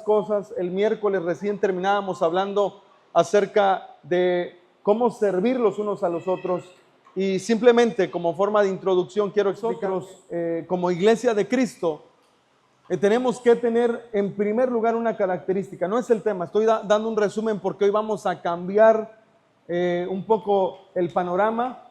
cosas. El miércoles recién terminábamos hablando acerca de cómo servir los unos a los otros. Y simplemente como forma de introducción quiero explicaros, como iglesia de Cristo, tenemos que tener en primer lugar una característica. No es el tema, estoy dando un resumen porque hoy vamos a cambiar un poco el panorama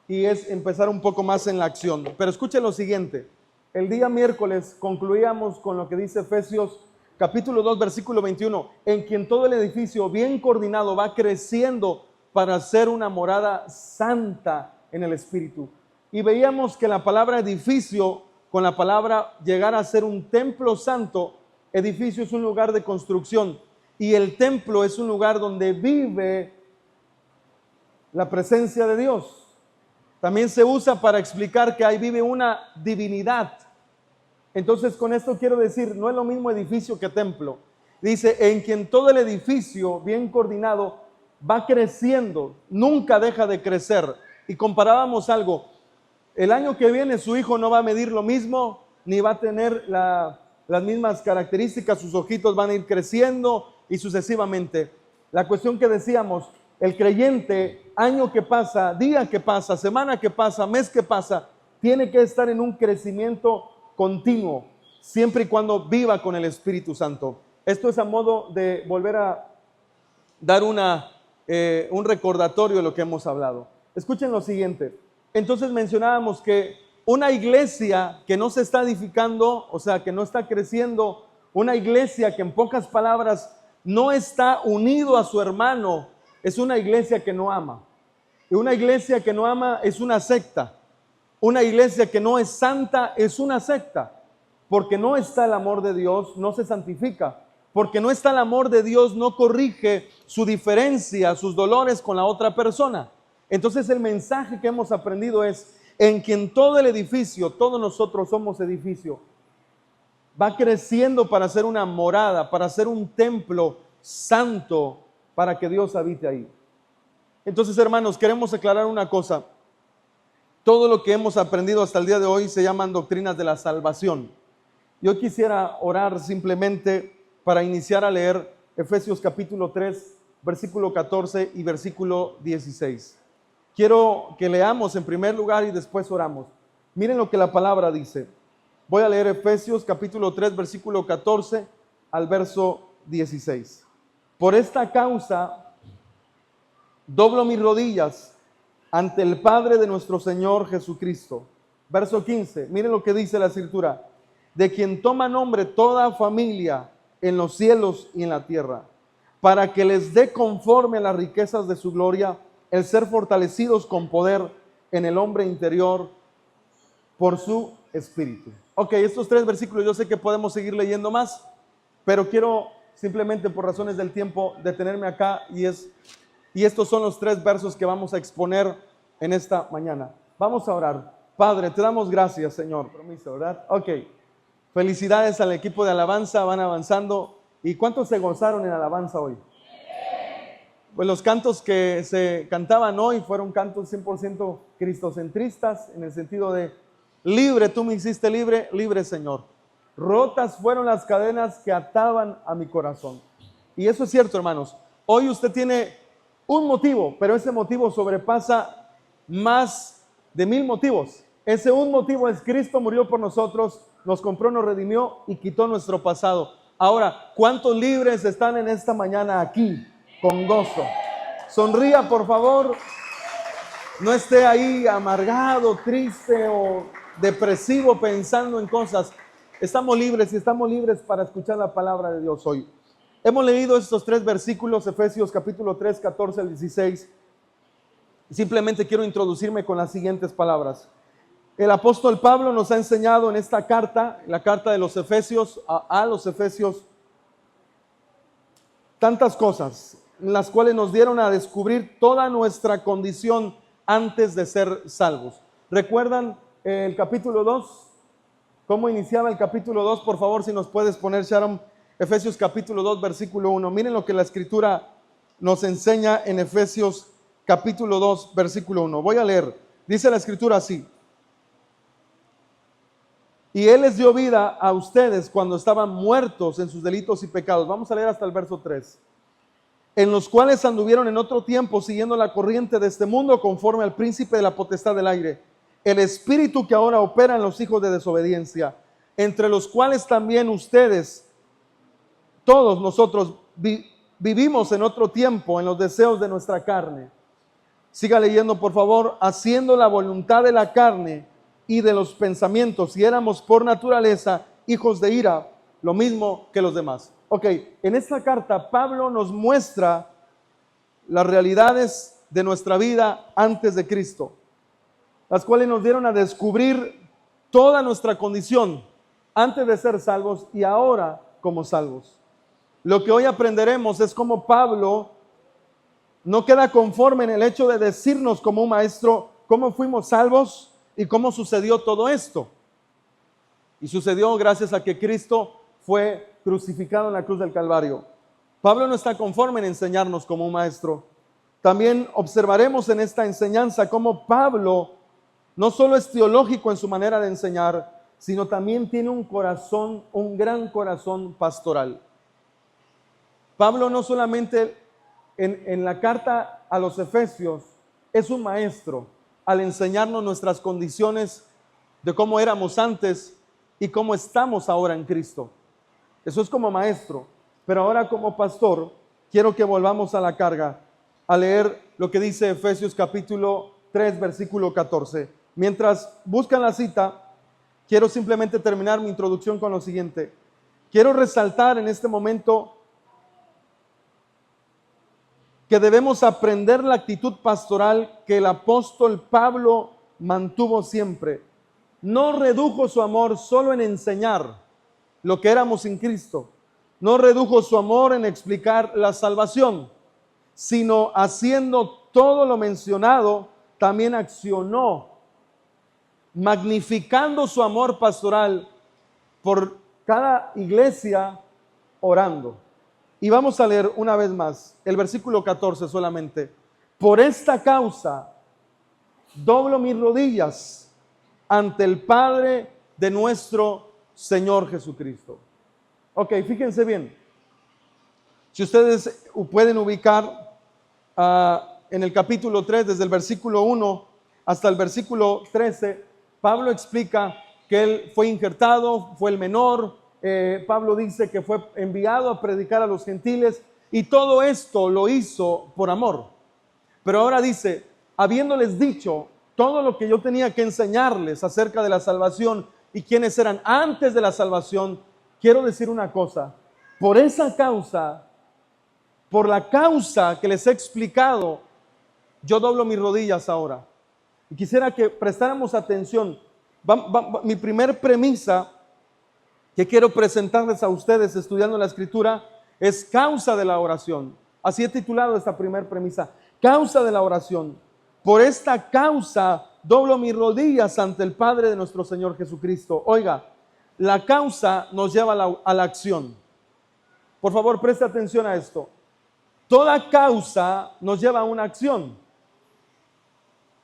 y es empezar un poco más en la acción. Pero escuchen lo siguiente. El día miércoles concluíamos con lo que dice Efesios capítulo 2, versículo 21, en quien todo el edificio bien coordinado va creciendo para ser una morada santa en el Espíritu. Y veíamos que la palabra edificio, con la palabra llegar a ser un templo santo, edificio es un lugar de construcción y el templo es un lugar donde vive la presencia de Dios. También se usa para explicar que ahí vive una divinidad. Entonces con esto quiero decir, no es lo mismo edificio que templo. Dice, en quien todo el edificio bien coordinado va creciendo, nunca deja de crecer. Y comparábamos algo, el año que viene su hijo no va a medir lo mismo, ni va a tener las mismas características, sus ojitos van a ir creciendo y sucesivamente. La cuestión que decíamos, el creyente, año que pasa, día que pasa, semana que pasa, mes que pasa, tiene que estar en un crecimiento continuo, siempre y cuando viva con el Espíritu Santo. Esto es a modo de volver a dar un recordatorio de lo que hemos hablado. Escuchen lo siguiente. Entonces mencionábamos que una iglesia que no se está edificando, o sea, que no está creciendo, una iglesia que en pocas palabras no está unido a su hermano, es una iglesia que no ama. Y una iglesia que no ama es una secta. Una iglesia que no es santa es una secta. Porque no está el amor de Dios, no se santifica. Porque no está el amor de Dios, no corrige su diferencia, sus dolores con la otra persona. Entonces el mensaje que hemos aprendido es, en quien todo el edificio, todos nosotros somos edificio, va creciendo para ser una morada, para ser un templo santo, para que Dios habite ahí. Entonces, hermanos, queremos aclarar una cosa. Todo lo que hemos aprendido hasta el día de hoy se llaman doctrinas de la salvación. Yo quisiera orar simplemente para iniciar a leer Efesios capítulo 3, versículo 14 y versículo 16. Quiero que leamos en primer lugar y después oramos. Miren lo que la palabra dice. Voy a leer Efesios capítulo 3, versículo 14 al verso 16. Por esta causa doblo mis rodillas ante el Padre de nuestro Señor Jesucristo. Verso 15, miren lo que dice la Escritura. De quien toma nombre toda familia en los cielos y en la tierra, para que les dé conforme a las riquezas de su gloria, el ser fortalecidos con poder en el hombre interior por su Espíritu. Ok, estos tres versículos yo sé que podemos seguir leyendo más, pero quiero simplemente por razones del tiempo detenerme acá y estos son los tres versos que vamos a exponer en esta mañana. Vamos a orar. Padre, te damos gracias, Señor. Permiso, ¿verdad? Ok. Felicidades al equipo de alabanza, van avanzando. ¿Y cuántos se gozaron en alabanza hoy? Pues los cantos que se cantaban hoy fueron cantos 100% cristocentristas, en el sentido de libre, tú me hiciste libre, libre, Señor. Rotas fueron las cadenas que ataban a mi corazón. Y eso es cierto, hermanos. Hoy usted tiene un motivo, pero ese motivo sobrepasa más de 1000 motivos. Ese un motivo es Cristo murió por nosotros, nos compró, nos redimió y quitó nuestro pasado. Ahora, ¿cuántos libres están en esta mañana aquí con gozo? Sonría, por favor. No esté ahí amargado, triste o depresivo pensando en cosas. Estamos libres y estamos libres para escuchar la palabra de Dios hoy. Hemos leído estos tres versículos, Efesios capítulo 3, 14 al 16. Simplemente quiero introducirme con las siguientes palabras. El apóstol Pablo nos ha enseñado en esta carta, la carta de los Efesios, a los Efesios, tantas cosas, las cuales nos dieron a descubrir toda nuestra condición antes de ser salvos. ¿Recuerdan el capítulo 2? ¿Cómo iniciaba el capítulo 2? Por favor, si nos puedes poner, Sharon, Efesios capítulo 2, versículo 1. Miren lo que la Escritura nos enseña en Efesios capítulo 2, versículo 1. Voy a leer. Dice la Escritura así. Y Él les dio vida a ustedes cuando estaban muertos en sus delitos y pecados. Vamos a leer hasta el verso 3. En los cuales anduvieron en otro tiempo siguiendo la corriente de este mundo conforme al príncipe de la potestad del aire, el espíritu que ahora opera en los hijos de desobediencia, entre los cuales también ustedes, todos nosotros, vivimos en otro tiempo en los deseos de nuestra carne. Siga leyendo, por favor. Haciendo la voluntad de la carne y de los pensamientos, y éramos por naturaleza hijos de ira, lo mismo que los demás. Ok, en esta carta Pablo nos muestra las realidades de nuestra vida antes de Cristo, las cuales nos dieron a descubrir toda nuestra condición antes de ser salvos y ahora como salvos. Lo que hoy aprenderemos es cómo Pablo no queda conforme en el hecho de decirnos como un maestro cómo fuimos salvos y cómo sucedió todo esto. Y sucedió gracias a que Cristo fue crucificado en la cruz del Calvario. Pablo no está conforme en enseñarnos como un maestro. También observaremos en esta enseñanza cómo Pablo no solo es teológico en su manera de enseñar, sino también tiene un corazón, un gran corazón pastoral. Pablo no solamente en la carta a los Efesios es un maestro al enseñarnos nuestras condiciones de cómo éramos antes y cómo estamos ahora en Cristo. Eso es como maestro, pero ahora como pastor quiero que volvamos a la carga, a leer lo que dice Efesios capítulo 3, versículo 14. Mientras buscan la cita, quiero simplemente terminar mi introducción con lo siguiente. Quiero resaltar en este momento que debemos aprender la actitud pastoral que el apóstol Pablo mantuvo siempre. No redujo su amor solo en enseñar lo que éramos sin Cristo. No redujo su amor en explicar la salvación, sino haciendo todo lo mencionado, también accionó, magnificando su amor pastoral por cada iglesia, orando. Y vamos a leer una vez más el versículo 14 solamente. Por esta causa doblo mis rodillas ante el Padre de nuestro Señor Jesucristo. Ok, fíjense bien. Si ustedes pueden ubicar en el capítulo 3, desde el versículo 1 hasta el versículo 13, Pablo explica que él fue injertado, fue el menor. Pablo dice que fue enviado a predicar a los gentiles y todo esto lo hizo por amor. Pero ahora dice, habiéndoles dicho todo lo que yo tenía que enseñarles acerca de la salvación y quiénes eran antes de la salvación, quiero decir una cosa. Por esa causa, por la causa que les he explicado, yo doblo mis rodillas ahora. Y quisiera que prestáramos atención. Mi primer premisa que quiero presentarles a ustedes estudiando la Escritura es causa de la oración. Así he titulado esta primera premisa, causa de la oración. Por esta causa doblo mis rodillas ante el Padre de nuestro Señor Jesucristo. Oiga, la causa nos lleva a la acción. Por favor, preste atención a esto. Toda causa nos lleva a una acción.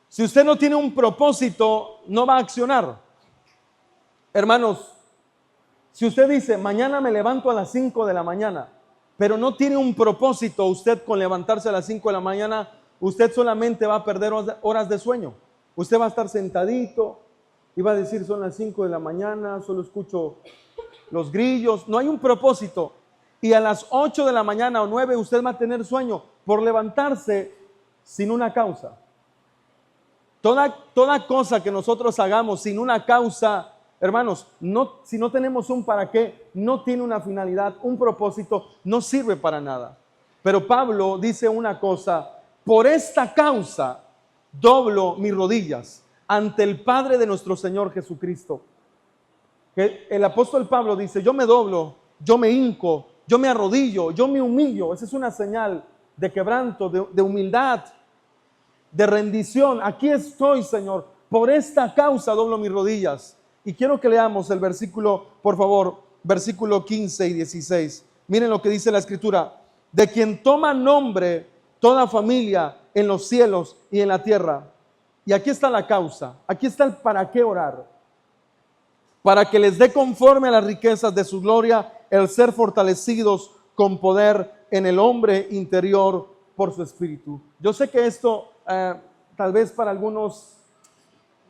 Si usted no tiene un propósito, no va a accionar. Hermanos, si usted dice, mañana me levanto a las 5 de la mañana, pero no tiene un propósito usted con levantarse a las 5 de la mañana, usted solamente va a perder horas de sueño. Usted va a estar sentadito y va a decir, son las 5 de la mañana, solo escucho los grillos. No hay un propósito. Y a las 8 de la mañana o 9 usted va a tener sueño por levantarse sin una causa. Toda cosa que nosotros hagamos sin una causa, hermanos, si no tenemos un para qué, no tiene una finalidad, un propósito, no sirve para nada. Pero Pablo dice una cosa, por esta causa doblo mis rodillas ante el Padre de nuestro Señor Jesucristo. El apóstol Pablo dice, yo me doblo, yo me hinco, yo me arrodillo, yo me humillo. Esa es una señal de quebranto, de humildad, de rendición. Aquí estoy, Señor, por esta causa doblo mis rodillas. Y quiero que leamos el versículo, por favor, versículo 15 y 16. Miren lo que dice la Escritura. De quien toma nombre toda familia en los cielos y en la tierra. Y aquí está la causa. Aquí está el para qué orar. para que les dé conforme a las riquezas de su gloria el ser fortalecidos con poder en el hombre interior por su espíritu. Yo sé que esto tal vez para algunos,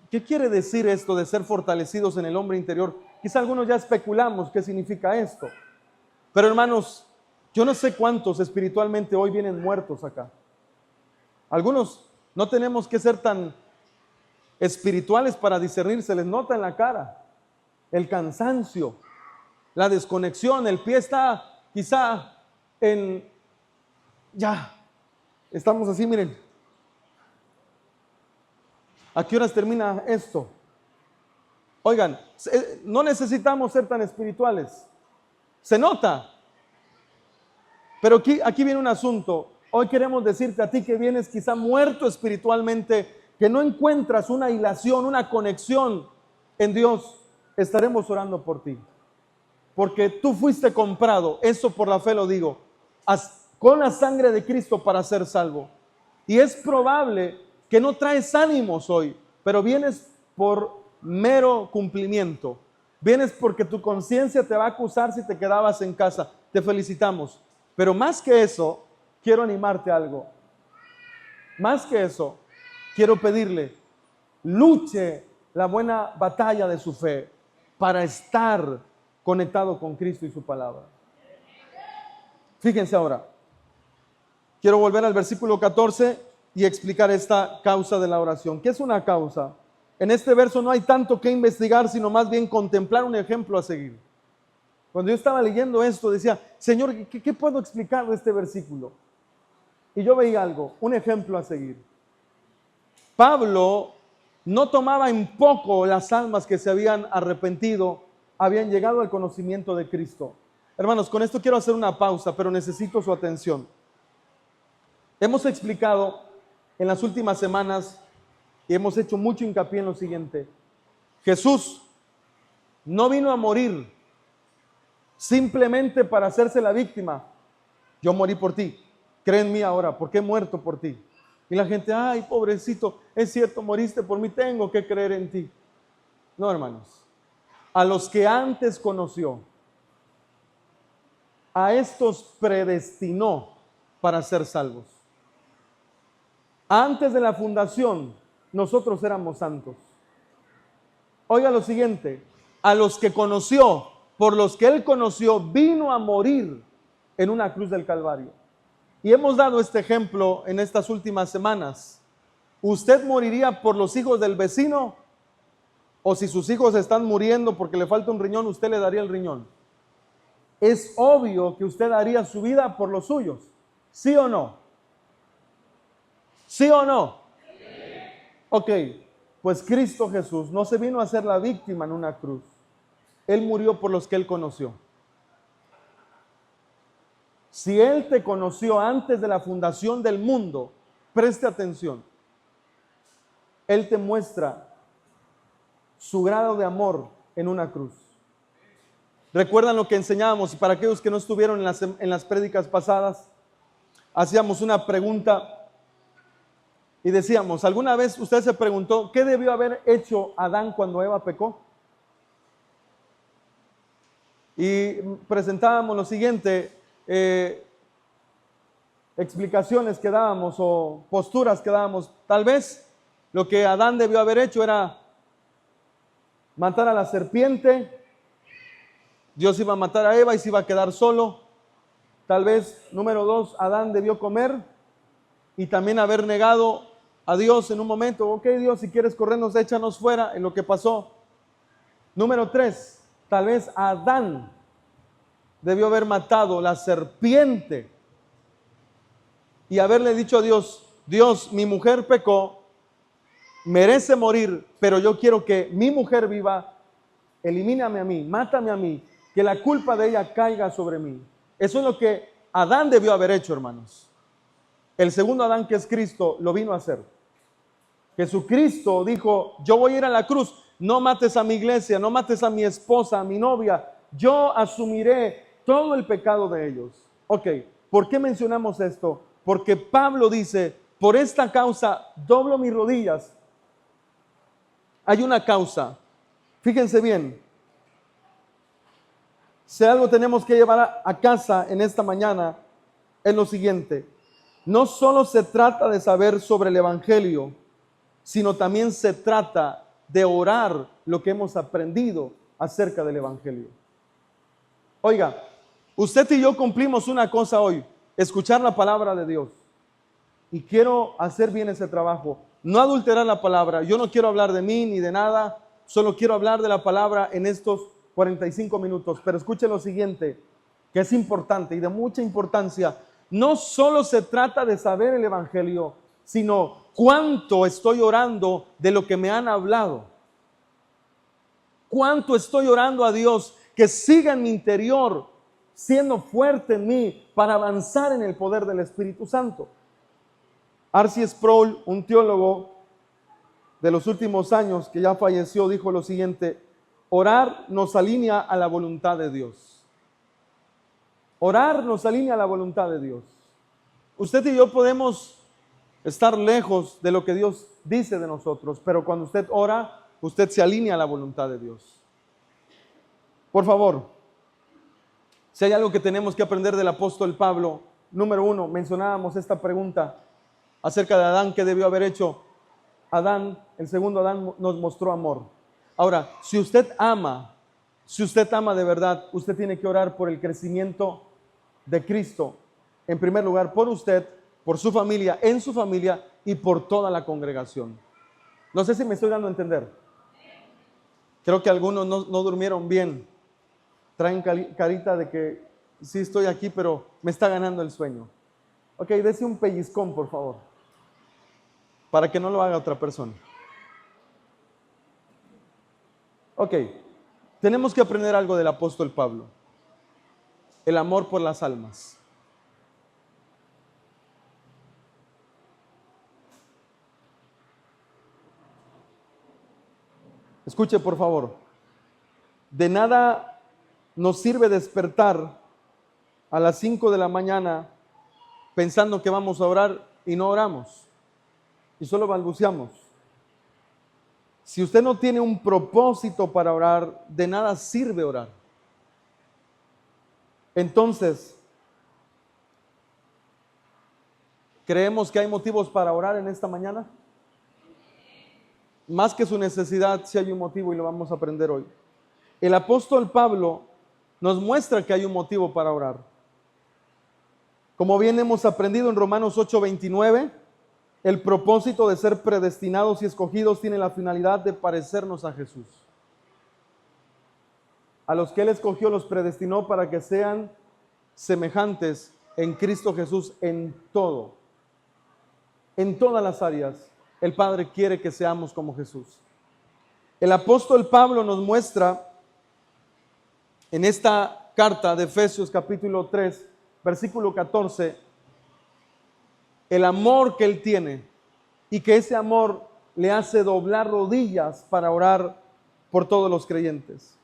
¿qué quiere decir esto de ser fortalecidos en el hombre interior? Quizá algunos ya especulamos qué significa esto. Pero hermanos, yo no sé cuántos espiritualmente hoy vienen muertos acá. Algunos no tenemos que ser tan espirituales para discernir, se les nota en la cara el cansancio, la desconexión, el pie está quizá ya, estamos así, miren. ¿A qué horas termina esto? Oigan, no necesitamos ser tan espirituales. Se nota. Pero aquí viene un asunto. Hoy queremos decirte a ti que vienes quizá muerto espiritualmente, que no encuentras una hilación, una conexión en Dios. Estaremos orando por ti. Porque tú fuiste comprado, eso por la fe lo digo, con la sangre de Cristo para ser salvo. Y es probable que no traes ánimos hoy, pero vienes por mero cumplimiento. Vienes porque tu conciencia te va a acusar si te quedabas en casa. Te felicitamos. Pero más que eso, quiero animarte a algo. Más que eso, quiero pedirle, luche la buena batalla de su fe para estar conectado con Cristo y su palabra. Fíjense ahora, quiero volver al versículo 14 y explicar esta causa de la oración. ¿Qué es una causa? En este verso no hay tanto que investigar, sino más bien contemplar un ejemplo a seguir. Cuando yo estaba leyendo esto, decía, Señor, ¿qué puedo explicar de este versículo? Y yo veía algo, un ejemplo a seguir. Pablo no tomaba en poco las almas que se habían arrepentido, habían llegado al conocimiento de Cristo. Hermanos, con esto quiero hacer una pausa, pero necesito su atención. Hemos explicado en las últimas semanas y hemos hecho mucho hincapié en lo siguiente. Jesús no vino a morir simplemente para hacerse la víctima. Yo morí por ti, cree en mí ahora, porque he muerto por ti. Y la gente, ay, pobrecito, es cierto, moriste por mí, tengo que creer en ti. No, hermanos. A los que antes conoció, a estos predestinó para ser salvos. Antes de la fundación, nosotros éramos santos. Oiga lo siguiente, a los que conoció, por los que él conoció, vino a morir en una cruz del Calvario. Y hemos dado este ejemplo en estas últimas semanas. ¿Usted moriría por los hijos del vecino? ¿O si sus hijos están muriendo porque le falta un riñón, usted le daría el riñón? Es obvio que usted daría su vida por los suyos. ¿Sí o no? ¿Sí o no? Ok, pues Cristo Jesús no se vino a ser la víctima en una cruz. Él murió por los que Él conoció. Si Él te conoció antes de la fundación del mundo, preste atención. Él te muestra su grado de amor en una cruz. ¿Recuerdan lo que enseñábamos? Y para aquellos que no estuvieron en las prédicas pasadas, hacíamos una pregunta y decíamos, ¿alguna vez usted se preguntó qué debió haber hecho Adán cuando Eva pecó? Y presentábamos lo siguiente, explicaciones que dábamos o posturas que dábamos. Tal vez lo que Adán debió haber hecho era matar a la serpiente. Dios iba a matar a Eva y se iba a quedar solo. Tal vez, número 2, Adán debió comer y también haber negado a Dios en un momento. Ok, Dios, si quieres corrernos, échanos fuera, en lo que pasó. Número 3, tal vez Adán debió haber matado la serpiente y haberle dicho a Dios, Dios, mi mujer pecó, merece morir, pero yo quiero que mi mujer viva, elimíname a mí, mátame a mí, que la culpa de ella caiga sobre mí. Eso es lo que Adán debió haber hecho, hermanos. El segundo Adán, que es Cristo, lo vino a hacer. Jesucristo dijo, yo voy a ir a la cruz, no mates a mi iglesia, no mates a mi esposa, a mi novia, yo asumiré todo el pecado de ellos. Ok, ¿por qué mencionamos esto? Porque Pablo dice, por esta causa doblo mis rodillas. Hay una causa, fíjense bien, Si algo tenemos que llevar a casa en esta mañana, es lo siguiente. No solo se trata de saber sobre el Evangelio, sino también se trata de orar lo que hemos aprendido acerca del Evangelio. Oiga, usted y yo cumplimos una cosa hoy, escuchar la palabra de Dios. Y quiero hacer bien ese trabajo, no adulterar la palabra. Yo no quiero hablar de mí ni de nada, solo quiero hablar de la palabra en estos 45 minutos. Pero escuche lo siguiente, que es importante y de mucha importancia. No solo se trata de saber el Evangelio, sino cuánto estoy orando de lo que me han hablado. Cuánto estoy orando a Dios que siga en mi interior, siendo fuerte en mí para avanzar en el poder del Espíritu Santo. R.C. Sproul, un teólogo de los últimos años que ya falleció, dijo lo siguiente: orar nos alinea a la voluntad de Dios. Orar nos alinea a la voluntad de Dios. Usted y yo podemos estar lejos de lo que Dios dice de nosotros, pero cuando usted ora, usted se alinea a la voluntad de Dios. Por favor, si hay algo que tenemos que aprender del apóstol Pablo, número 1, mencionábamos esta pregunta acerca de Adán, ¿qué debió haber hecho? Adán, el segundo Adán, nos mostró amor. Ahora, si usted ama de verdad, usted tiene que orar por el crecimiento de Cristo. En primer lugar, por usted, por su familia, en su familia y por toda la congregación. No sé si me estoy dando a entender. Creo que algunos no durmieron bien. Traen carita de que sí estoy aquí, pero me está ganando el sueño. Ok, dese un pellizcón, por favor, para que no lo haga otra persona. Ok, tenemos que aprender algo del apóstol Pablo. El amor por las almas. Escuche, por favor. De nada nos sirve despertar a las 5 de la mañana pensando que vamos a orar y no oramos. Y solo balbuceamos. Si usted no tiene un propósito para orar, de nada sirve orar. Entonces, ¿creemos que hay motivos para orar en esta mañana? Más que su necesidad, sí hay un motivo y lo vamos a aprender hoy. El apóstol Pablo nos muestra que hay un motivo para orar. Como bien hemos aprendido en Romanos 8:29, el propósito de ser predestinados y escogidos tiene la finalidad de parecernos a Jesús. A los que Él escogió los predestinó para que sean semejantes en Cristo Jesús en todo. En todas las áreas, el Padre quiere que seamos como Jesús. El apóstol Pablo nos muestra en esta carta de Efesios capítulo 3, versículo 14, el amor que Él tiene y que ese amor le hace doblar rodillas para orar por todos los creyentes.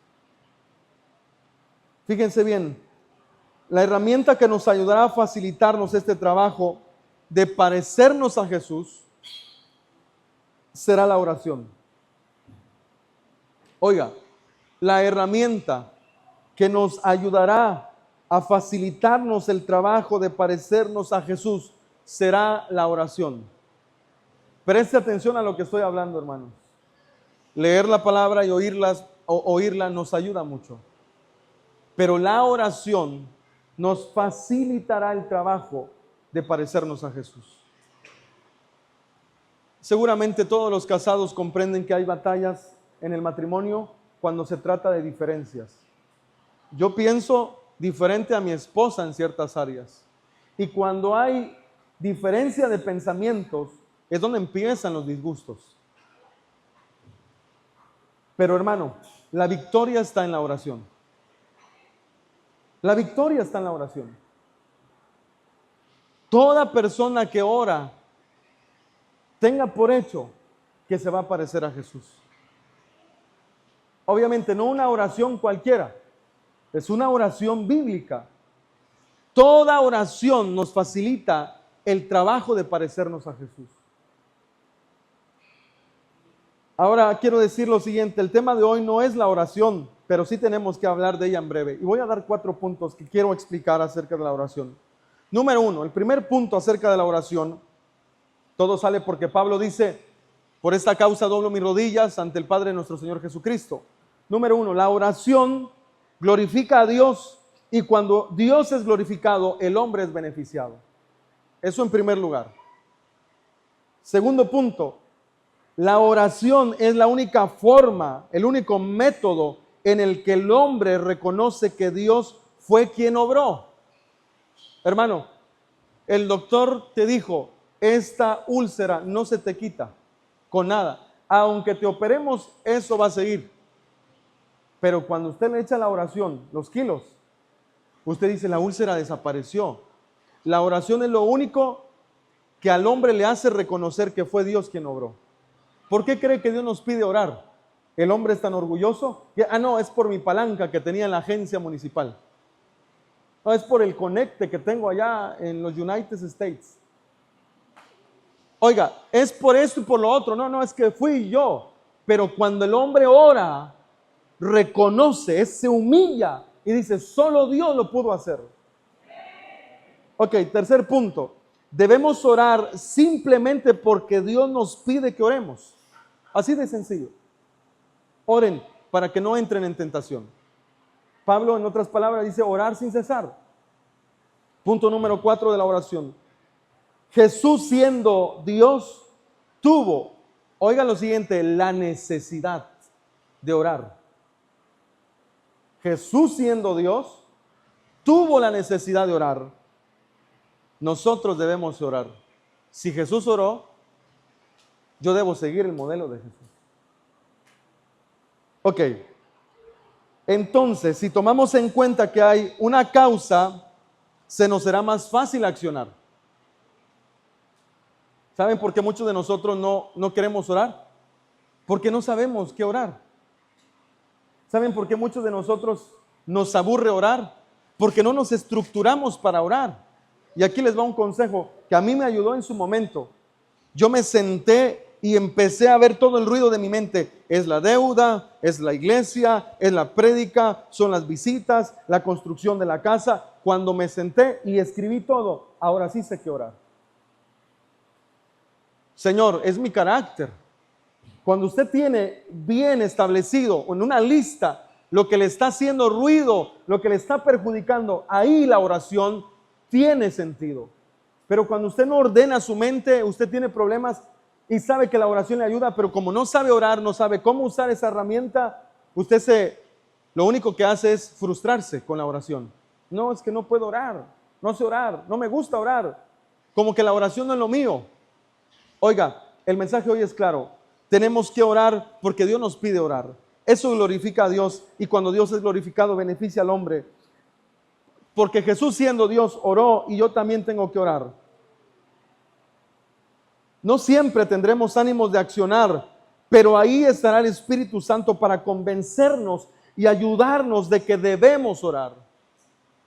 Fíjense bien, la herramienta que nos ayudará a facilitarnos este trabajo de parecernos a Jesús será la oración. Oiga, la herramienta que nos ayudará a facilitarnos el trabajo de parecernos a Jesús será la oración. Preste atención a lo que estoy hablando, hermanos. Leer la palabra y oírla nos ayuda mucho. Pero la oración nos facilitará el trabajo de parecernos a Jesús. Seguramente todos los casados comprenden que hay batallas en el matrimonio cuando se trata de diferencias. Yo pienso diferente a mi esposa en ciertas áreas. Y cuando hay diferencia de pensamientos, es donde empiezan los disgustos. Pero hermano, la victoria está en la oración. La victoria está en la oración. Toda persona que ora, tenga por hecho que se va a parecer a Jesús. Obviamente no una oración cualquiera, es una oración bíblica. Toda oración nos facilita el trabajo de parecernos a Jesús. Ahora quiero decir lo siguiente, el tema de hoy no es la oración, pero sí tenemos que hablar de ella en breve. Y voy a dar 4 puntos que quiero explicar acerca de la oración. Número 1, el primer punto acerca de la oración, todo sale porque Pablo dice, por esta causa doblo mis rodillas ante el Padre de nuestro Señor Jesucristo. Número 1, la oración glorifica a Dios y cuando Dios es glorificado, el hombre es beneficiado. Eso en primer lugar. Segundo punto, la oración es la única forma, el único método en el que el hombre reconoce que Dios fue quien obró. Hermano, el doctor te dijo, esta úlcera no se te quita con nada. Aunque te operemos, eso va a seguir. Pero cuando usted le echa la oración, los kilos, usted dice, la úlcera desapareció. La oración es lo único que al hombre le hace reconocer que fue Dios quien obró. ¿Por qué cree que Dios nos pide orar? ¿El hombre es tan orgulloso? No, es por mi palanca que tenía en la agencia municipal. No, es por el conecte que tengo allá en los United States. Oiga, es por esto y por lo otro. No, es que fui yo. Pero cuando el hombre ora, reconoce, se humilla y dice, solo Dios lo pudo hacer. Ok, tercer punto. Debemos orar simplemente porque Dios nos pide que oremos. Así de sencillo. Oren para que no entren en tentación. Pablo, en otras palabras, dice orar sin cesar. Punto número 4 de la oración. Jesús, siendo Dios, tuvo, oiga lo siguiente, la necesidad de orar. Jesús, siendo Dios, tuvo la necesidad de orar. Nosotros debemos orar. Si Jesús oró, yo debo seguir el modelo de Jesús. Ok. Entonces, si tomamos en cuenta que hay una causa, se nos será más fácil accionar. ¿Saben por qué muchos de nosotros no queremos orar? Porque no sabemos qué orar. ¿Saben por qué muchos de nosotros nos aburre orar? Porque no nos estructuramos para orar. Y aquí les va un consejo que a mí me ayudó en su momento. Yo me senté y empecé a ver todo el ruido de mi mente. Es la deuda, es la iglesia, es la prédica, son las visitas, la construcción de la casa. Cuando me senté y escribí todo, ahora sí sé qué orar. Señor, es mi carácter. Cuando usted tiene bien establecido en una lista lo que le está haciendo ruido, lo que le está perjudicando, ahí la oración tiene sentido. Pero cuando usted no ordena su mente, usted tiene problemas y sabe que la oración le ayuda, pero como no sabe orar, no sabe cómo usar esa herramienta, lo único que hace es frustrarse con la oración. No, es que no puedo orar, no sé orar, no me gusta orar, como que la oración no es lo mío. Oiga, el mensaje hoy es claro, tenemos que orar porque Dios nos pide orar. Eso glorifica a Dios y cuando Dios es glorificado beneficia al hombre. Porque Jesús siendo Dios oró y yo también tengo que orar. No siempre tendremos ánimos de accionar, pero ahí estará el Espíritu Santo para convencernos y ayudarnos de que debemos orar.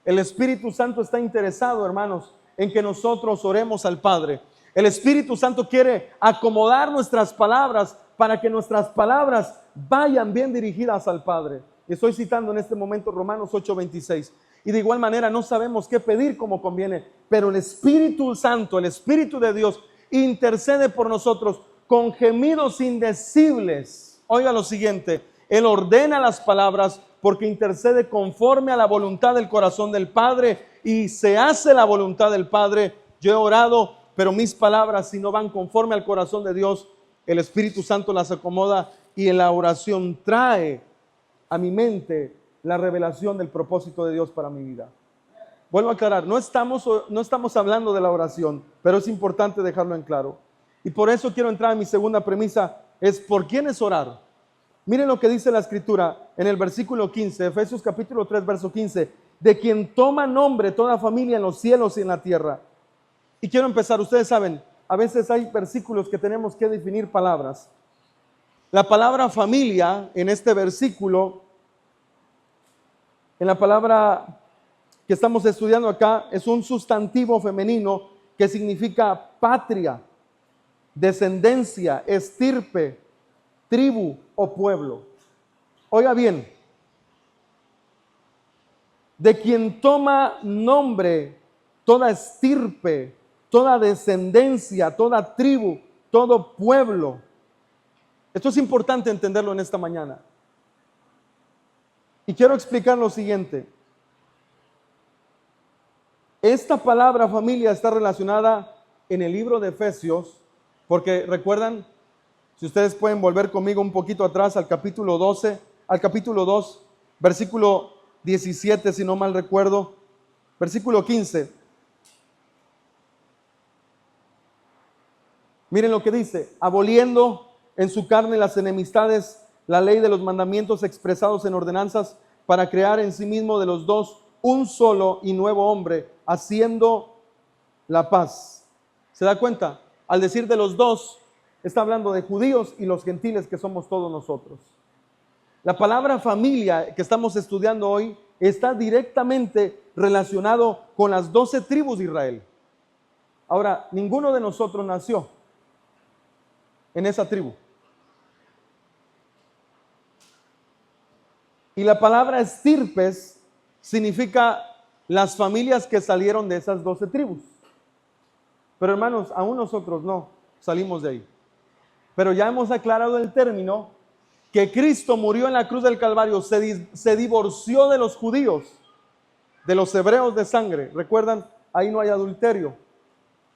El Espíritu Santo está interesado, hermanos, en que nosotros oremos al Padre. El Espíritu Santo quiere acomodar nuestras palabras para que nuestras palabras vayan bien dirigidas al Padre. Estoy citando en este momento Romanos 8:26. Y de igual manera no sabemos qué pedir como conviene, pero el Espíritu Santo, el Espíritu de Dios, intercede por nosotros con gemidos indecibles. Oiga lo siguiente, Él ordena las palabras porque intercede conforme a la voluntad del corazón del Padre y se hace la voluntad del Padre. Yo he orado, pero mis palabras, si no van conforme al corazón de Dios, el Espíritu Santo las acomoda y en la oración trae a mi mente la revelación del propósito de Dios para mi vida. Vuelvo a aclarar, no estamos hablando de la oración, pero es importante dejarlo en claro. Y por eso quiero entrar en mi segunda premisa, es ¿por quién es orar? Miren lo que dice la Escritura en el versículo 15, Efesios capítulo 3, verso 15, de quien toma nombre toda familia en los cielos y en la tierra. Y quiero empezar, ustedes saben, a veces hay versículos que tenemos que definir palabras. La palabra familia en este versículo, en la palabra que estamos estudiando acá, es un sustantivo femenino que significa patria, descendencia, estirpe, tribu o pueblo. Oiga bien, de quien toma nombre toda estirpe, toda descendencia, toda tribu, todo pueblo. Esto es importante entenderlo en esta mañana. Y quiero explicar lo siguiente. Esta palabra familia está relacionada en el libro de Efesios, porque recuerdan, si ustedes pueden volver conmigo un poquito atrás al capítulo 12, al capítulo 2, versículo 17, si no mal recuerdo, versículo 15. Miren lo que dice: aboliendo en su carne las enemistades, la ley de los mandamientos expresados en ordenanzas, para crear en sí mismo de los dos un solo y nuevo hombre, haciendo la paz. ¿Se da cuenta? Al decir de los dos, está hablando de judíos y los gentiles, que somos todos nosotros. La palabra familia que estamos estudiando hoy está directamente relacionado con las 12 tribus de Israel. Ahora, ninguno de nosotros nació en esa tribu. Y la palabra estirpes significa las familias que salieron de esas 12 tribus. Pero hermanos, aún nosotros no salimos de ahí. Pero ya hemos aclarado el término que Cristo murió en la cruz del Calvario, se divorció de los judíos, de los hebreos de sangre. ¿Recuerdan? Ahí no hay adulterio.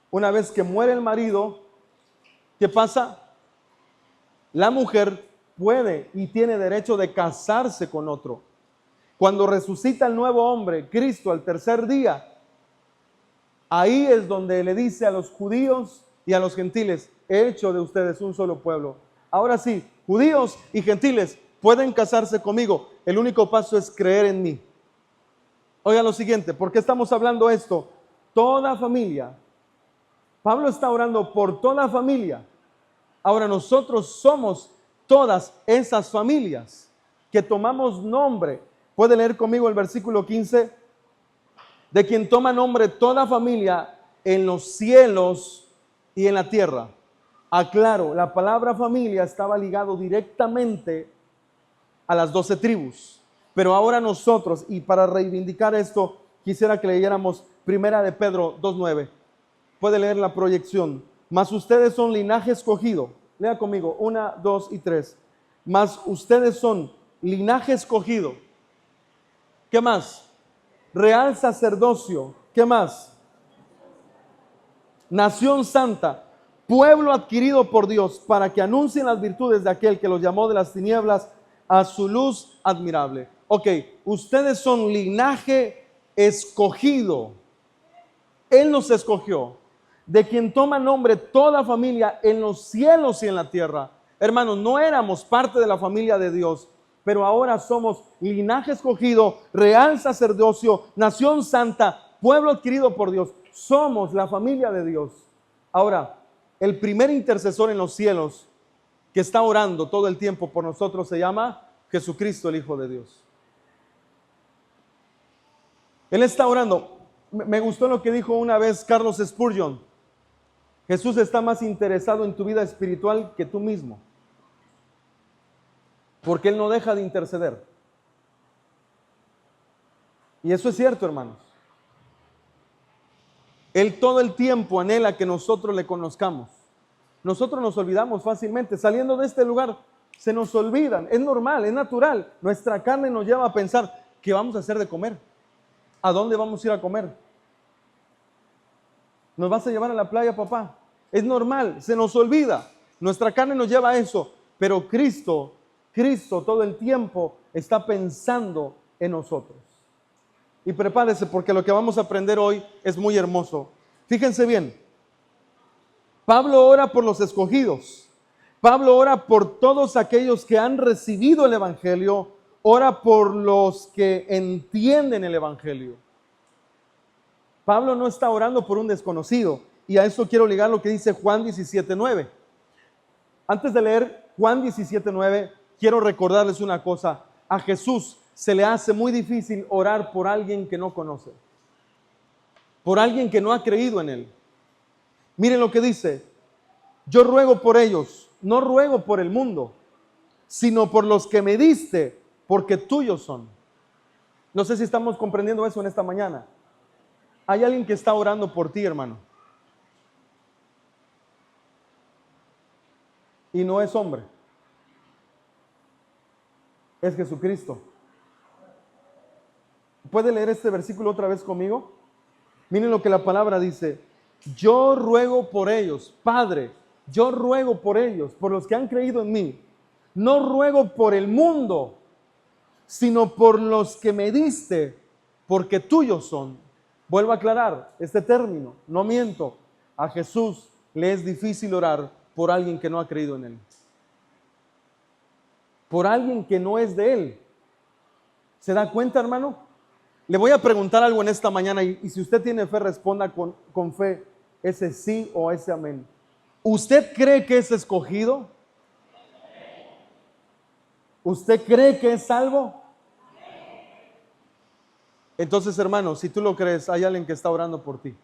Una vez que muere el marido, ¿qué pasa? La mujer puede y tiene derecho de casarse con otro. Cuando resucita el nuevo hombre, Cristo, al tercer día, ahí es donde le dice a los judíos y a los gentiles: he hecho de ustedes un solo pueblo. Ahora sí, judíos y gentiles pueden casarse conmigo. El único paso es creer en mí. Oiga lo siguiente, ¿por qué estamos hablando esto? Toda familia. Pablo está orando por toda familia. Ahora nosotros somos todas esas familias que tomamos nombre. ¿Puede leer conmigo el versículo 15? De quien toma nombre toda familia en los cielos y en la tierra. Aclaro, la palabra familia estaba ligado directamente a las 12 tribus. Pero ahora nosotros, y para reivindicar esto, quisiera que leyéramos Primera de Pedro 2:9. Puede leer la proyección. Mas ustedes son linaje escogido. Lea conmigo, 1, 2 y 3. Mas ustedes son linaje escogido. ¿Qué más? Real sacerdocio. ¿Qué más? Nación santa, pueblo adquirido por Dios, para que anuncien las virtudes de aquel que los llamó de las tinieblas a su luz admirable. Ok, ustedes son linaje escogido. Él nos escogió, de quien toma nombre toda familia en los cielos y en la tierra. Hermanos, no éramos parte de la familia de Dios, pero ahora somos linaje escogido, real sacerdocio, nación santa, pueblo adquirido por Dios. Somos la familia de Dios. Ahora, el primer intercesor en los cielos que está orando todo el tiempo por nosotros se llama Jesucristo, el Hijo de Dios. Él está orando. Me gustó lo que dijo una vez Carlos Spurgeon. Jesús está más interesado en tu vida espiritual que tú mismo, porque Él no deja de interceder. Y eso es cierto, hermanos. Él todo el tiempo anhela que nosotros le conozcamos. Nosotros nos olvidamos fácilmente. Saliendo de este lugar, se nos olvidan. Es normal, es natural. Nuestra carne nos lleva a pensar: ¿qué vamos a hacer de comer? ¿A dónde vamos a ir a comer? ¿Nos vas a llevar a la playa, papá? Es normal, se nos olvida. Nuestra carne nos lleva a eso. Pero Cristo todo el tiempo está pensando en nosotros. Y prepárese, porque lo que vamos a aprender hoy es muy hermoso. Fíjense bien. Pablo ora por los escogidos. Pablo ora por todos aquellos que han recibido el Evangelio. Ora por los que entienden el Evangelio. Pablo no está orando por un desconocido. Y a eso quiero ligar lo que dice Juan 17:9. Antes de leer Juan 17:9, quiero recordarles una cosa. A Jesús se le hace muy difícil orar por alguien que no conoce, por alguien que no ha creído en Él. Miren lo que dice: yo ruego por ellos, no ruego por el mundo, sino por los que me diste, porque tuyos son. No sé si estamos comprendiendo eso en esta mañana. Hay alguien que está orando por ti, hermano. Y no es hombre. Es Jesucristo. ¿Puede leer este versículo otra vez conmigo? Miren lo que la palabra dice. Yo ruego por ellos, Padre, yo ruego por ellos, por los que han creído en mí. No ruego por el mundo, sino por los que me diste, porque tuyos son. Vuelvo a aclarar este término, no miento. A Jesús le es difícil orar por alguien que no ha creído en Él. Por alguien que no es de Él. ¿Se da cuenta, hermano? Le voy a preguntar algo en esta mañana y si usted tiene fe, responda con fe ese sí o ese amén. ¿Usted cree que es escogido? ¿Usted cree que es salvo? Entonces, hermano, si tú lo crees, hay alguien que está orando por ti.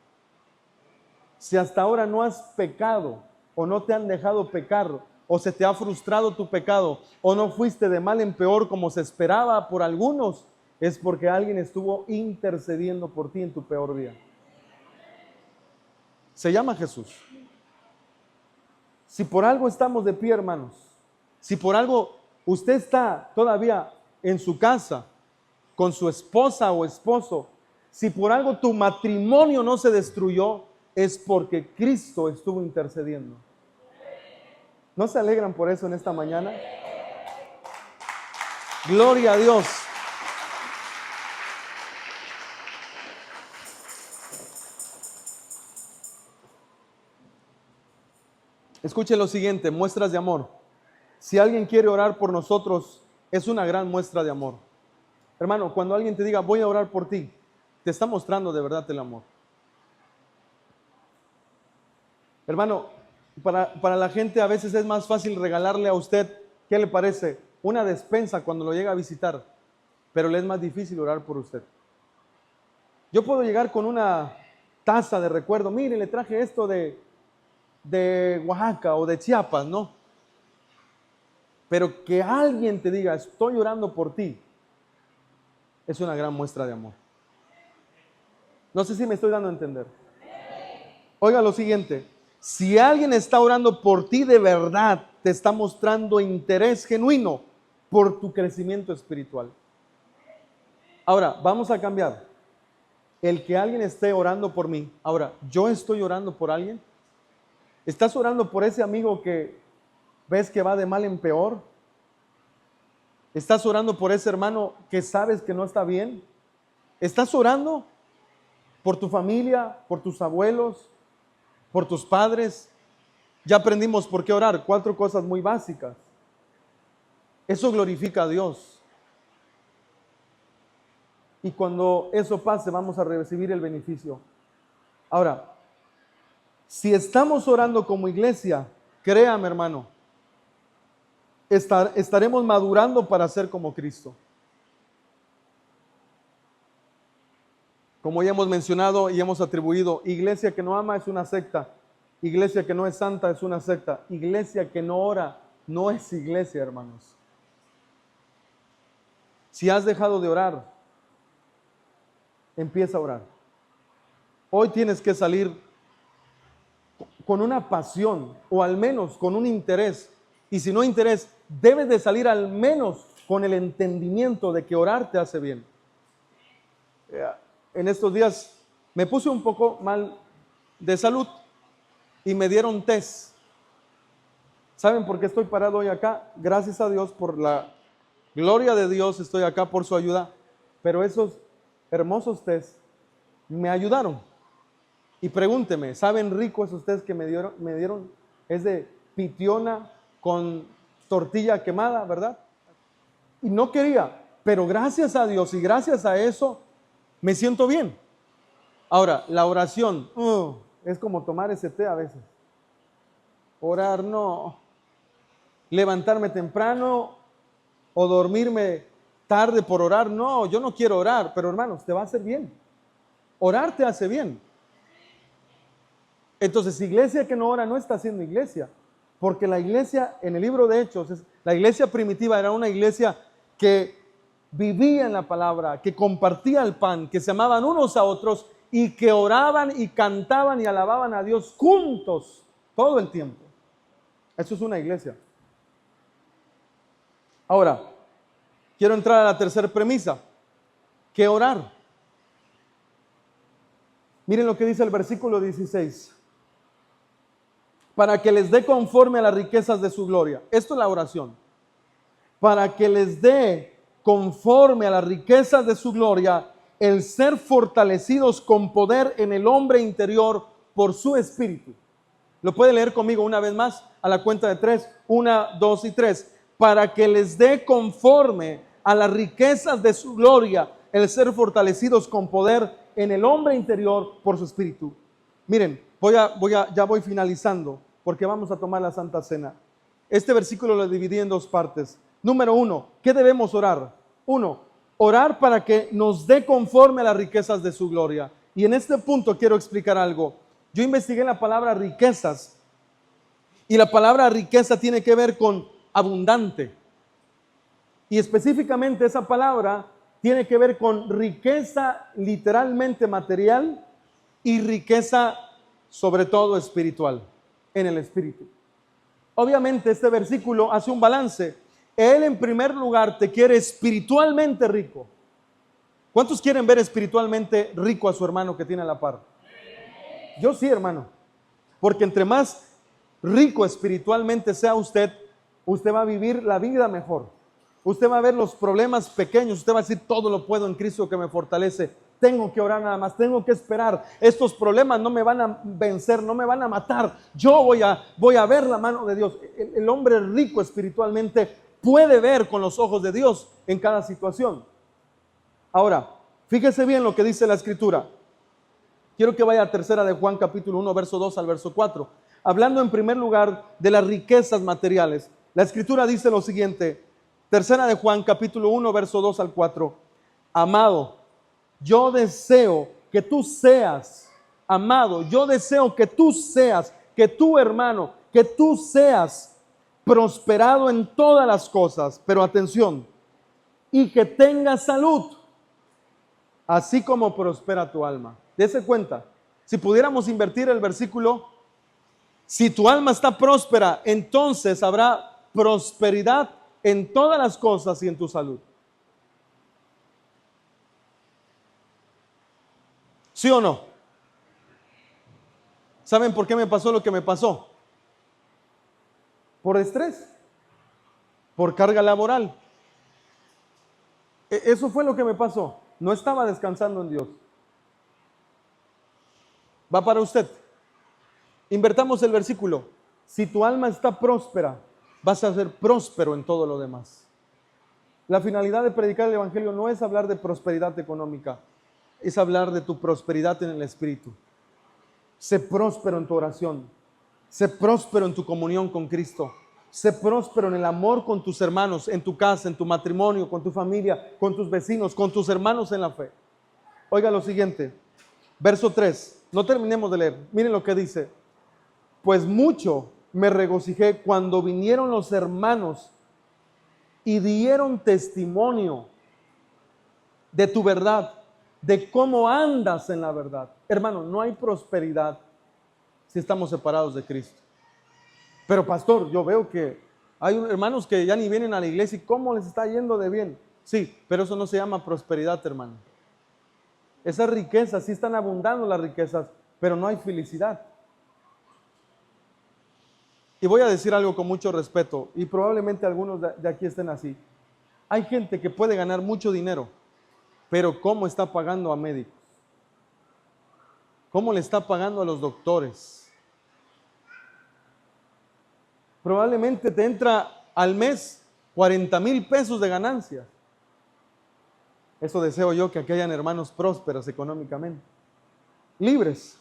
Si hasta ahora no has pecado o no te han dejado pecar o se te ha frustrado tu pecado o no fuiste de mal en peor como se esperaba por algunos, es porque alguien estuvo intercediendo por ti en tu peor día. Se llama Jesús. Si por algo estamos de pie, hermanos, si por algo usted está todavía en su casa con su esposa o esposo, si por algo tu matrimonio no se destruyó, es porque Cristo estuvo intercediendo. ¿No se alegran por eso en esta mañana? Gloria a Dios. Escuchen lo siguiente, muestras de amor. Si alguien quiere orar por nosotros, es una gran muestra de amor. Hermano, cuando alguien te diga, voy a orar por ti, te está mostrando de verdad el amor. Hermano, para la gente a veces es más fácil regalarle a usted, ¿qué le parece? Una despensa cuando lo llega a visitar, pero le es más difícil orar por usted. Yo puedo llegar con una taza de recuerdo, mire, le traje esto de Oaxaca o de Chiapas, ¿no? Pero que alguien te diga, estoy orando por ti, es una gran muestra de amor. No sé si me estoy dando a entender. Oiga lo siguiente, si alguien está orando por ti de verdad, te está mostrando interés genuino por tu crecimiento espiritual. Ahora, vamos a cambiar. El que alguien esté orando por mí. Ahora, ¿yo estoy orando por alguien? ¿Estás orando por ese amigo que ves que va de mal en peor? ¿Estás orando por ese hermano que sabes que no está bien? ¿Estás orando por tu familia, por tus abuelos, por tus padres? Ya aprendimos por qué orar, 4 cosas muy básicas. Eso glorifica a Dios. Y cuando eso pase, vamos a recibir el beneficio. Ahora, si estamos orando como iglesia, créame, hermano, estaremos madurando para ser como Cristo. Como ya hemos mencionado y hemos atribuido, iglesia que no ama es una secta, iglesia que no es santa es una secta, iglesia que no ora no es iglesia, hermanos. Si has dejado de orar, empieza a orar. Hoy tienes que salir con una pasión o al menos con un interés. Y si no interés, debes de salir al menos con el entendimiento de que orar te hace bien. En estos días me puse un poco mal de salud y me dieron test. ¿Saben por qué estoy parado hoy acá? Gracias a Dios, por la gloria de Dios, estoy acá por su ayuda. Pero esos hermosos test me ayudaron. Y pregúnteme, ¿saben rico esos test que me dieron? Es de pitiona con tortilla quemada, ¿verdad? Y no quería, pero gracias a Dios y gracias a eso me siento bien. Ahora, la oración es como tomar ese té a veces. Orar no. Levantarme temprano o dormirme tarde por orar, no, yo no quiero orar, pero hermanos, te va a hacer bien. Orar te hace bien. Entonces, iglesia que no ora no está haciendo iglesia, porque la iglesia en el libro de Hechos, la iglesia primitiva era una iglesia que vivía en la palabra, que compartía el pan, que se amaban unos a otros y que oraban y cantaban y alababan a Dios juntos todo el tiempo. Eso es una iglesia. Ahora, quiero entrar a la tercera premisa, que orar. Miren lo que dice el versículo 16. Para que les dé conforme a las riquezas de su gloria. Esto es la oración. Para que les dé conforme a las riquezas de su gloria el ser fortalecidos con poder en el hombre interior por su espíritu. Lo puede leer conmigo una vez más a la cuenta de 3. 1, 2 y 3. Para que les dé conforme a las riquezas de su gloria el ser fortalecidos con poder en el hombre interior por su espíritu. Miren, ya voy finalizando porque vamos a tomar la Santa Cena. Este versículo lo dividí en dos partes. Número 1, ¿qué debemos orar? 1, orar para que nos dé conforme a las riquezas de su gloria. Y en este punto quiero explicar algo. Yo investigué la palabra riquezas y la palabra riqueza tiene que ver con abundante. Y específicamente esa palabra tiene que ver con riqueza literalmente material y riqueza sobre todo espiritual, en el espíritu. Obviamente este versículo hace un balance. Él en primer lugar te quiere espiritualmente rico. ¿Cuántos quieren ver espiritualmente rico a su hermano que tiene a la par? Yo sí, hermano. Porque entre más rico espiritualmente sea usted, usted va a vivir la vida mejor. Usted va a ver los problemas pequeños. Usted va a decir, todo lo puedo en Cristo que me fortalece. Tengo que orar nada más, tengo que esperar. Estos problemas no me van a vencer, no me van a matar. Yo voy a ver la mano de Dios. El hombre rico espiritualmente puede ver con los ojos de Dios en cada situación. Ahora, fíjese bien lo que dice la Escritura. Quiero que vaya a tercera de Juan capítulo 1, verso 2 al verso 4. Hablando en primer lugar de las riquezas materiales. La Escritura dice lo siguiente. Tercera de Juan capítulo 1, verso 2 al 4. Amado, yo deseo que tú seas, amado, yo deseo que tú seas, que tu hermano, que tú seas prosperado en todas las cosas, pero atención, y que tengas salud, así como prospera tu alma. Dese cuenta, si pudiéramos invertir el versículo, si tu alma está próspera, entonces habrá prosperidad en todas las cosas y en tu salud. ¿Sí o no? ¿Saben por qué me pasó lo que me pasó? Por estrés, por carga laboral. Eso fue lo que me pasó. No estaba descansando en Dios. Va para usted. Invertamos el versículo. Si tu alma está próspera, vas a ser próspero en todo lo demás. La finalidad de predicar el evangelio no es hablar de prosperidad económica, es hablar de tu prosperidad en el espíritu. Sé próspero en tu oración, sé próspero en tu comunión con Cristo, sé próspero en el amor con tus hermanos, en tu casa, en tu matrimonio, con tu familia, con tus vecinos, con tus hermanos en la fe. Oiga lo siguiente, verso 3, no terminemos de leer, miren lo que dice. Pues mucho me regocijé cuando vinieron los hermanos y dieron testimonio de tu verdad, de cómo andas en la verdad. Hermano, no hay prosperidad si estamos separados de Cristo. Pero pastor, yo veo que hay hermanos que ya ni vienen a la iglesia y cómo les está yendo de bien. Sí, pero eso no se llama prosperidad, hermano. Esas riquezas, sí están abundando las riquezas, pero no hay felicidad. Y voy a decir algo con mucho respeto, y probablemente algunos de aquí estén así. Hay gente que puede ganar mucho dinero, pero ¿cómo está pagando a médicos? ¿Cómo le está pagando a los doctores? Probablemente te entra al mes 40,000 pesos de ganancia. Eso deseo yo, que aquí hayan hermanos prósperos económicamente, libres.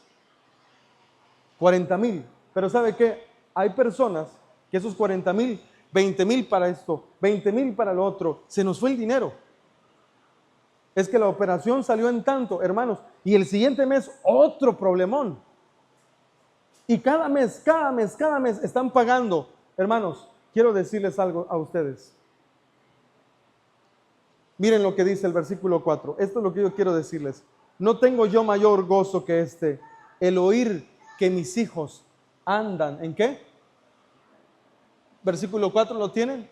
40,000. Pero ¿sabe qué? Hay personas que esos 40,000, 20,000 para esto, 20,000 para lo otro, se nos fue el dinero. Es que la operación salió en tanto, hermanos, y el siguiente mes otro problemón. Y cada mes están pagando. Hermanos, quiero decirles algo a ustedes. Miren lo que dice el versículo 4. Esto es lo que yo quiero decirles. No tengo yo mayor gozo que este, el oír que mis hijos andan. ¿En qué? Versículo 4, ¿lo tienen?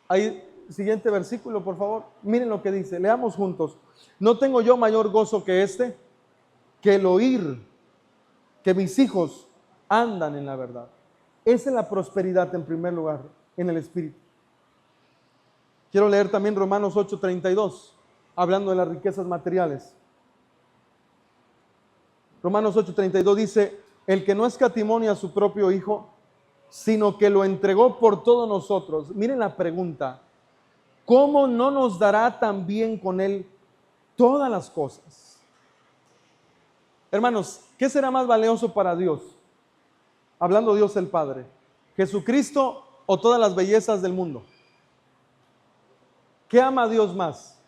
Ahí, siguiente versículo, por favor. Miren lo que dice. Leamos juntos. No tengo yo mayor gozo que este, que el oír que mis hijos andan en la verdad. Esa es la prosperidad en primer lugar, en el Espíritu. Quiero leer también Romanos 8:32, hablando de las riquezas materiales. Romanos 8:32 dice, el que no escatimó a su propio Hijo, sino que lo entregó por todos nosotros. Miren la pregunta, ¿cómo no nos dará también con Él todas las cosas? Hermanos, ¿qué será más valioso para Dios? Hablando Dios el Padre, ¿Jesucristo o todas las bellezas del mundo? ¿Qué ama a Dios más?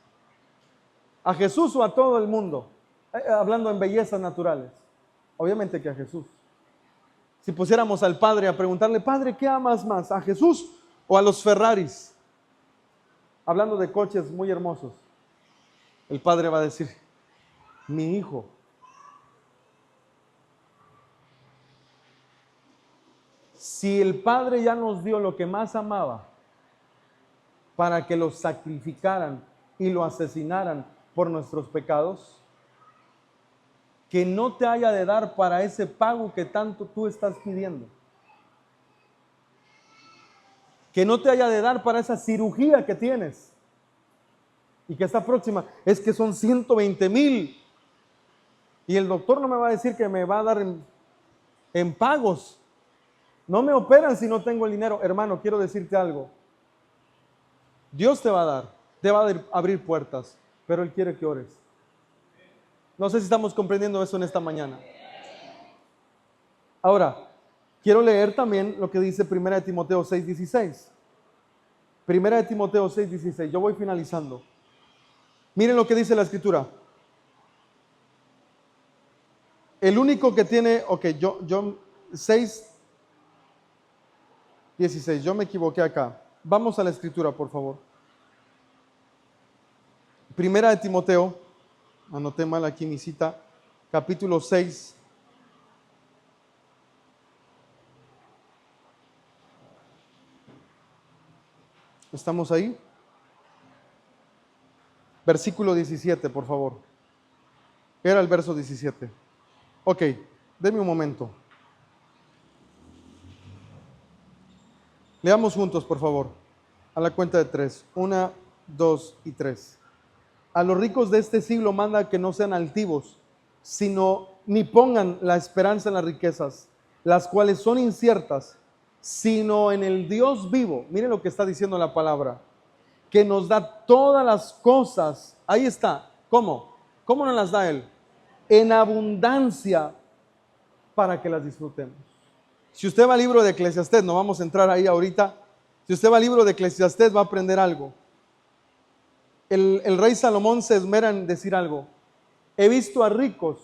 ¿A Jesús o a todo el mundo? Hablando en bellezas naturales. Obviamente que a Jesús. Si pusiéramos al Padre a preguntarle, Padre, ¿qué amas más? ¿A Jesús o a los Ferraris? Hablando de coches muy hermosos. El Padre va a decir, mi Hijo. Si el Padre ya nos dio lo que más amaba para que lo sacrificaran y lo asesinaran por nuestros pecados, que no te haya de dar para ese pago que tanto tú estás pidiendo. Que no te haya de dar para esa cirugía que tienes y que está próxima. Es que son 120,000 y el doctor no me va a decir que me va a dar en pagos. No me operan si no tengo el dinero. Hermano, quiero decirte algo. Dios te va a dar, te va a abrir puertas, pero Él quiere que ores. No sé si estamos comprendiendo eso en esta mañana. Ahora, quiero leer también lo que dice 1 Timoteo 6:16. 1 Timoteo 6:16. Yo voy finalizando. Miren lo que dice la Escritura. El único que tiene, 6:16. Yo me equivoqué acá. Vamos a la Escritura, por favor. 1 Timoteo, anoté mal aquí mi cita, capítulo 6. ¿Estamos ahí? Versículo 17, por favor. Era el verso 17. Ok, denme un momento. Leamos juntos, por favor, a la cuenta de 3. 1, 2 y 3. A los ricos de este siglo manda que no sean altivos, sino ni pongan la esperanza en las riquezas, las cuales son inciertas, sino en el Dios vivo. Miren lo que está diciendo la palabra, que nos da todas las cosas. Ahí está. ¿Cómo? ¿Cómo nos las da Él? En abundancia, para que las disfrutemos. Si usted va al libro de Eclesiastés, no vamos a entrar ahí ahorita. Si usted va al libro de Eclesiastés, va a aprender algo. El rey Salomón se esmera en decir algo. He visto a ricos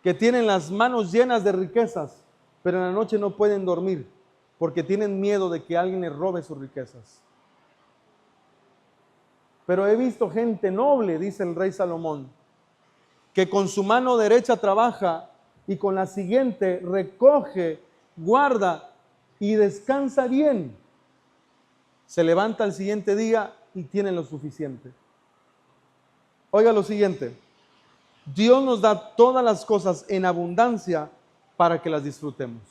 que tienen las manos llenas de riquezas, pero en la noche no pueden dormir porque tienen miedo de que alguien les robe sus riquezas. Pero he visto gente noble, dice el rey Salomón, que con su mano derecha trabaja y con la siguiente recoge, guarda y descansa bien. Se levanta al siguiente día y tiene lo suficiente. Oiga lo siguiente. Dios nos da todas las cosas en abundancia para que las disfrutemos.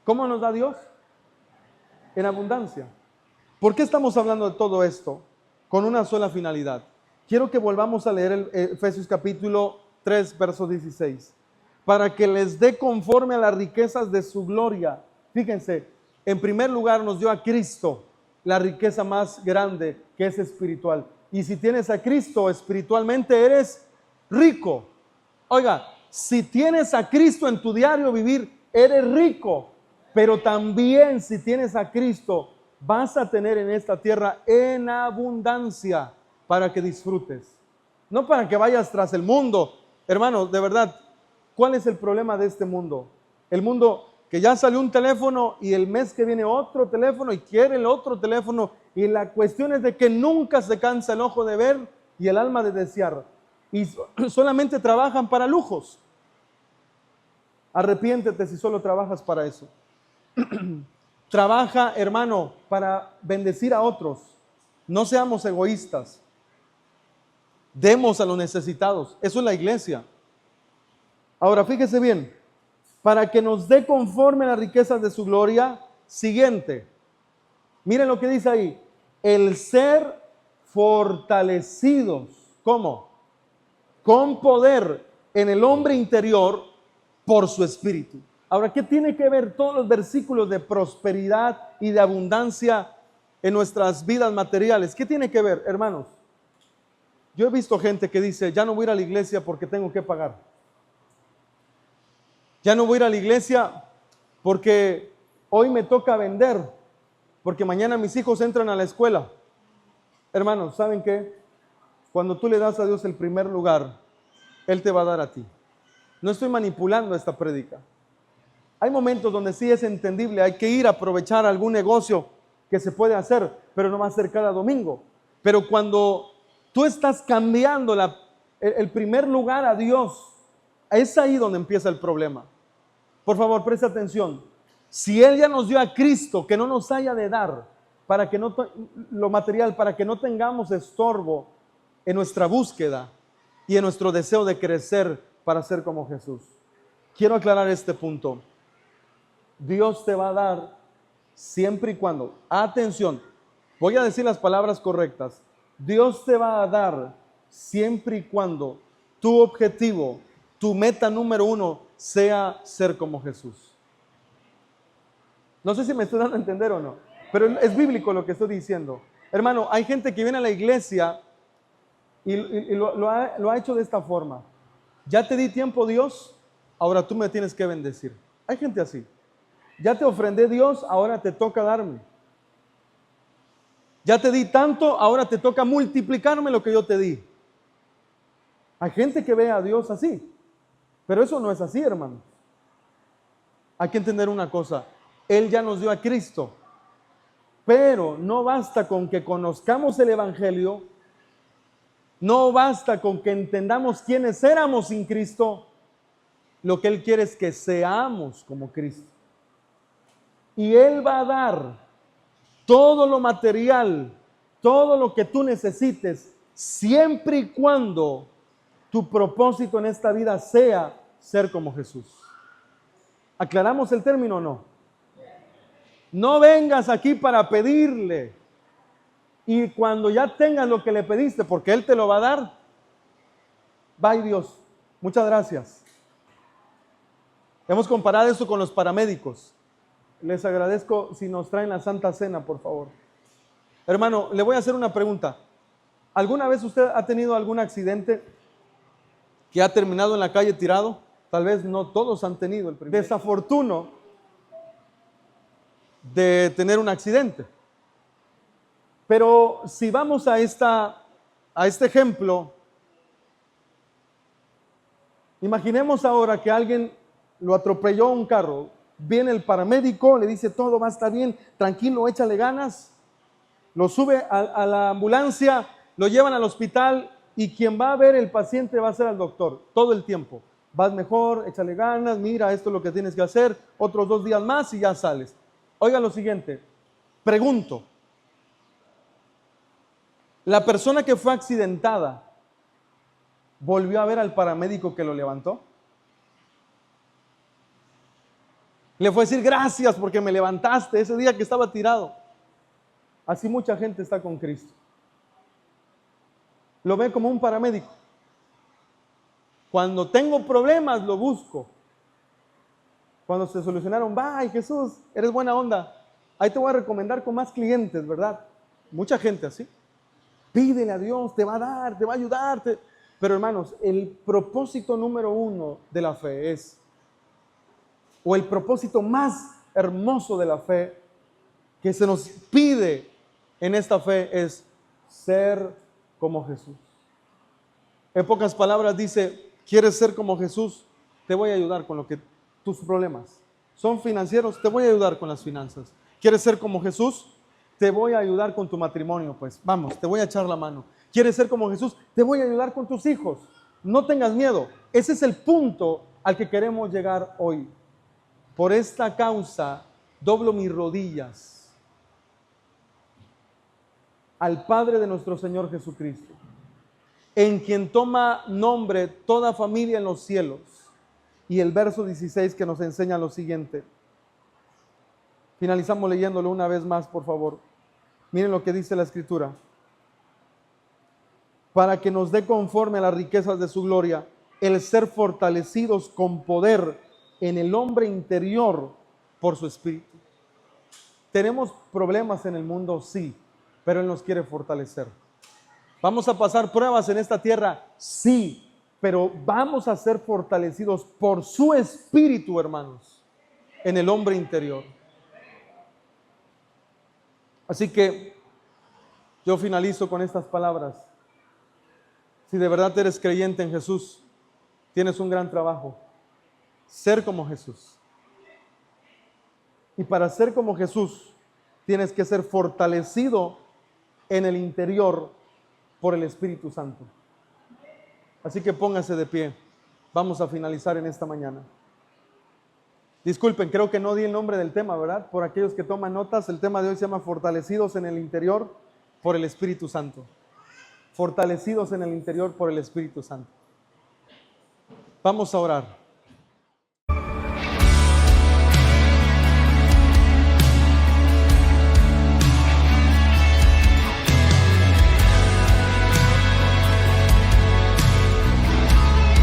¿Cómo nos da Dios? En abundancia. ¿Por qué estamos hablando de todo esto? Con una sola finalidad. Quiero que volvamos a leer el Efesios capítulo 3, verso 16. Para que les dé conforme a las riquezas de su gloria. Fíjense, en primer lugar nos dio a Cristo, la riqueza más grande, que es espiritual. Y si tienes a Cristo espiritualmente, eres rico. Oiga, si tienes a Cristo en tu diario vivir, eres rico. Pero también si tienes a Cristo, vas a tener en esta tierra en abundancia para que disfrutes. No para que vayas tras el mundo. Hermano, de verdad, ¿cuál es el problema de este mundo? El mundo que ya salió un teléfono y el mes que viene otro teléfono y quiere el otro teléfono, y la cuestión es de que nunca se cansa el ojo de ver y el alma de desear, y solamente trabajan para lujos. Arrepiéntete si solo trabajas para eso. Trabaja, hermano, para bendecir a otros. No seamos egoístas. Demos a los necesitados. Eso es la iglesia. Ahora, fíjese bien, para que nos dé conforme a las riquezas de su gloria. Siguiente, miren lo que dice ahí, el ser fortalecidos. ¿Cómo? Con poder en el hombre interior por su espíritu. Ahora, ¿qué tiene que ver todos los versículos de prosperidad y de abundancia en nuestras vidas materiales? ¿Qué tiene que ver, hermanos? Yo he visto gente que dice, ya no voy a ir a la iglesia porque tengo que pagar. Ya no voy a ir a la iglesia porque hoy me toca vender, porque mañana mis hijos entran a la escuela. Hermanos, ¿saben qué? Cuando tú le das a Dios el primer lugar, Él te va a dar a ti. No estoy manipulando esta prédica. Hay momentos donde sí es entendible, hay que ir a aprovechar algún negocio que se puede hacer, pero no va a ser cada domingo. Pero cuando tú estás cambiando el primer lugar a Dios, es ahí donde empieza el problema. Por favor, presta atención. Si Él ya nos dio a Cristo, que no nos haya de dar para que no lo material, para que no tengamos estorbo en nuestra búsqueda y en nuestro deseo de crecer para ser como Jesús. Quiero aclarar este punto. Dios te va a dar siempre y cuando, atención, voy a decir las palabras correctas. Dios te va a dar siempre y cuando tu objetivo, tu meta número 1 sea ser como Jesús. No sé si me estoy dando a entender o no, pero es bíblico lo que estoy diciendo. Hermano, hay gente que viene a la iglesia y lo ha hecho de esta forma. Ya te di tiempo, Dios, ahora tú me tienes que bendecir. Hay gente así. Ya te ofrendé, Dios, ahora te toca darme. Ya te di tanto, ahora te toca multiplicarme lo que yo te di. Hay gente que ve a Dios así, pero eso no es así, hermano. Hay que entender una cosa, Él ya nos dio a Cristo, pero no basta con que conozcamos el Evangelio, no basta con que entendamos quiénes éramos sin Cristo, lo que Él quiere es que seamos como Cristo. Y Él va a dar todo lo material, todo lo que tú necesites, siempre y cuando tu propósito en esta vida sea ser como Jesús. ¿Aclaramos el término o no? No vengas aquí para pedirle y cuando ya tengas lo que le pediste, porque Él te lo va a dar, bye Dios, muchas gracias. Hemos comparado esto con los paramédicos. Les agradezco si nos traen la Santa Cena, por favor. Hermano, le voy a hacer una pregunta. ¿Alguna vez usted ha tenido algún accidente que ha terminado en la calle tirado? Tal vez no todos han tenido el primer desafortuno de tener un accidente. Pero si vamos a este ejemplo, imaginemos ahora que alguien lo atropelló un carro. Viene el paramédico, le dice todo va a estar bien, tranquilo, échale ganas. Lo sube a la ambulancia, lo llevan al hospital y quien va a ver el paciente va a ser el doctor todo el tiempo. Vas mejor, échale ganas, mira, esto es lo que tienes que hacer, otros 2 días más y ya sales. Oiga lo siguiente, pregunto, ¿la persona que fue accidentada volvió a ver al paramédico que lo levantó? Le fue a decir gracias porque me levantaste ese día que estaba tirado. Así mucha gente está con Cristo. Lo ve como un paramédico. Cuando tengo problemas lo busco. Cuando se solucionaron, bye Jesús, eres buena onda. Ahí te voy a recomendar con más clientes, ¿verdad? Mucha gente así. Pídele a Dios, te va a dar, te va a ayudar. Pero hermanos, el propósito número 1 de la fe es, o el propósito más hermoso de la fe que se nos pide en esta fe es ser como Jesús. En pocas palabras dice, ¿quieres ser como Jesús? Te voy a ayudar con tus problemas. son financieros, te voy a ayudar con las finanzas. ¿Quieres ser como Jesús? Te voy a ayudar con tu matrimonio, pues vamos, te voy a echar la mano. ¿Quieres ser como Jesús? Te voy a ayudar con tus hijos. No tengas miedo. Ese es el punto al que queremos llegar hoy. Por esta causa, doblo mis rodillas al Padre de nuestro Señor Jesucristo, en quien toma nombre toda familia en los cielos. Y el verso 16 que nos enseña lo siguiente. Finalizamos leyéndolo una vez más, por favor. Miren lo que dice la Escritura. Para que nos dé conforme a las riquezas de su gloria, el ser fortalecidos con poder en el hombre interior por su Espíritu. Tenemos problemas en el mundo, sí, pero Él nos quiere fortalecer. Vamos a pasar pruebas en esta tierra, sí, pero vamos a ser fortalecidos por su Espíritu, hermanos, en el hombre interior. Así que yo finalizo con estas palabras. Si de verdad eres creyente en Jesús, tienes un gran trabajo. Ser como Jesús. Y para ser como Jesús, tienes que ser fortalecido en el interior por el Espíritu Santo. Así que póngase de pie. Vamos a finalizar en esta mañana. Disculpen, creo que no di el nombre del tema, ¿verdad? Por aquellos que toman notas, el tema de hoy se llama Fortalecidos en el interior por el Espíritu Santo. Fortalecidos en el interior por el Espíritu Santo. Vamos a orar.